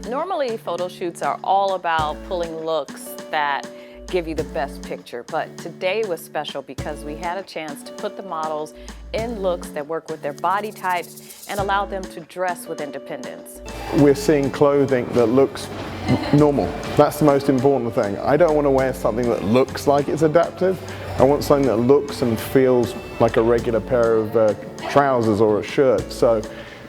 Normally, photo shoots are all about pulling looks that give you the best picture, but today was special because we had a chance to put the models in looks that work with their body types and allow them to dress with independence. We're seeing clothing that looks normal. That's the most important thing. I don't want to wear something that looks like it's adaptive. I want something that looks and feels like a regular pair of trousers or a shirt. So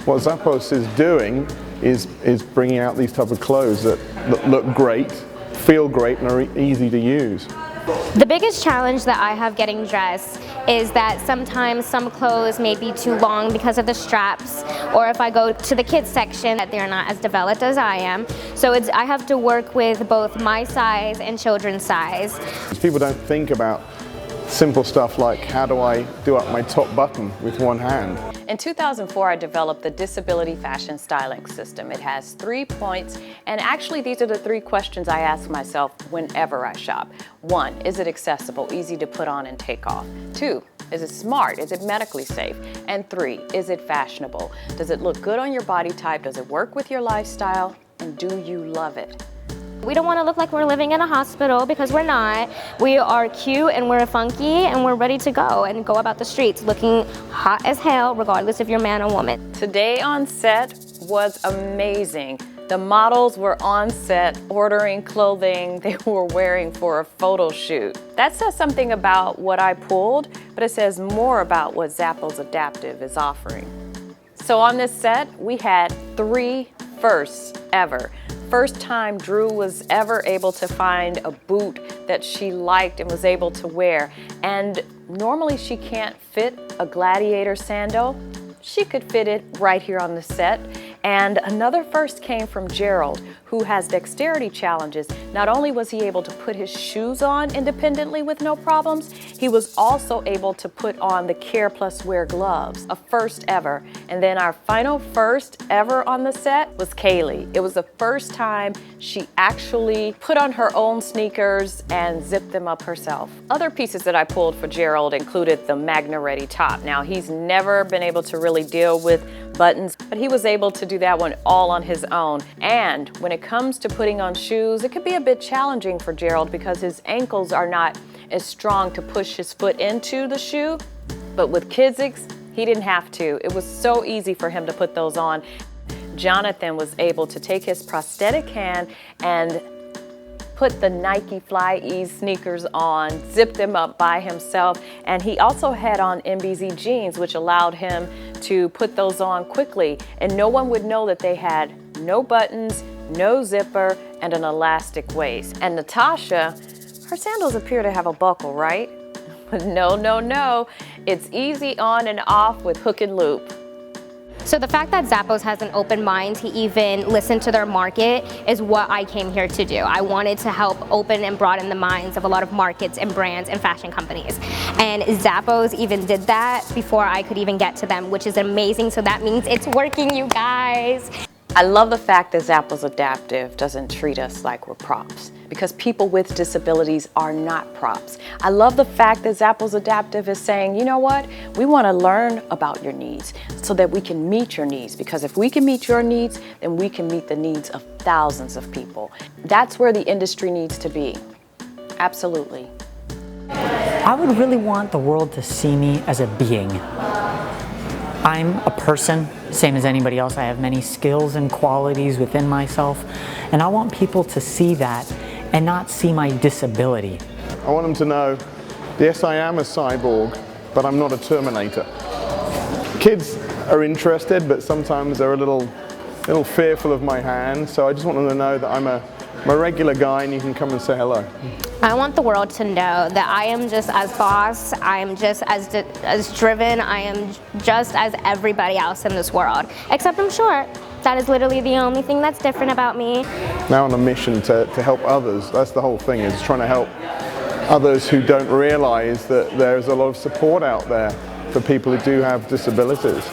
what Zappos is doing is bringing out these type of clothes that look great, feel great, and are easy to use. The biggest challenge that I have getting dressed is that sometimes some clothes may be too long because of the straps, or if I go to the kids section that they're not as developed as I am. So I have to work with both my size and children's size. People don't think about simple stuff like, how do I do up my top button with one hand? In 2004, I developed the Disability Fashion Styling System. It has 3 points, and actually these are the 3 questions I ask myself whenever I shop. 1, is it accessible, easy to put on and take off? 2, is it smart, is it medically safe? And 3, is it fashionable? Does it look good on your body type? Does it work with your lifestyle? And do you love it? We don't want to look like we're living in a hospital, because we're not. We are cute and we're funky and we're ready to go and go about the streets looking hot as hell, regardless if you're man or woman. Today on set was amazing. The models were on set ordering clothing they were wearing for a photo shoot. That says something about what I pulled, but it says more about what Zappos Adaptive is offering. So on this set, we had 3 firsts ever. First time Drew was ever able to find a boot that she liked and was able to wear. And normally she can't fit a gladiator sandal. She could fit it right here on the set. And another first came from Gerald, who has dexterity challenges. Not only was he able to put his shoes on independently with no problems, he was also able to put on the Care Plus Wear gloves, a first ever. And then our final first ever on the set was Kaylee. It was the first time she actually put on her own sneakers and zipped them up herself. Other pieces that I pulled for Gerald included the Magna Ready top. Now, he's never been able to really deal with buttons, but he was able to do that one all on his own. And when it comes to putting on shoes, it could be a bit challenging for Gerald because his ankles are not as strong to push his foot into the shoe. But with Kidsiks, he didn't have to. It was so easy for him to put those on. Jonathan was able to take his prosthetic hand and put the Nike Fly Ease sneakers on, zipped them up by himself, and he also had on MBZ jeans, which allowed him to put those on quickly, and no one would know that they had no buttons, no zipper, and an elastic waist. And Natasha, her sandals appear to have a buckle, right? But no, it's easy on and off with hook and loop. So the fact that Zappos has an open mind to even listen to their market is what I came here to do. I wanted to help open and broaden the minds of a lot of markets and brands and fashion companies. And Zappos even did that before I could even get to them, which is amazing. So that means it's working, you guys. I love the fact that Zappos Adaptive doesn't treat us like we're props, because people with disabilities are not props. I love the fact that Zappos Adaptive is saying, you know what, we want to learn about your needs so that we can meet your needs, because if we can meet your needs, then we can meet the needs of thousands of people. That's where the industry needs to be. Absolutely. I would really want the world to see me as a being. I'm a person, same as anybody else. I have many skills and qualities within myself, and I want people to see that and not see my disability. I want them to know, yes, I am a cyborg, but I'm not a Terminator. Kids are interested, but sometimes they're a little fearful of my hands, so I just want them to know that I'm a regular guy and you can come and say hello. I want the world to know that I am just as boss, I am just as driven, I am just as everybody else in this world, except I'm short. That is literally the only thing that's different about me. Now on a mission to help others. That's the whole thing, is trying to help others who don't realize that there's a lot of support out there for people who do have disabilities.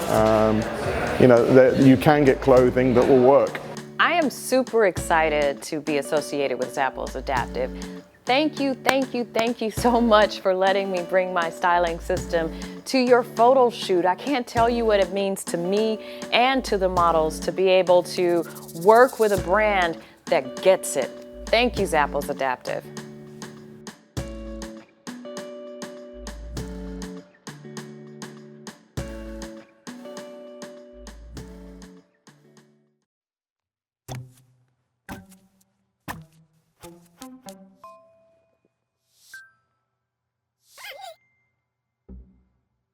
You know, that you can get clothing that will work. I am super excited to be associated with Zappos Adaptive. Thank you, thank you, thank you so much for letting me bring my styling system to your photo shoot. I can't tell you what it means to me and to the models to be able to work with a brand that gets it. Thank you, Zappos Adaptive.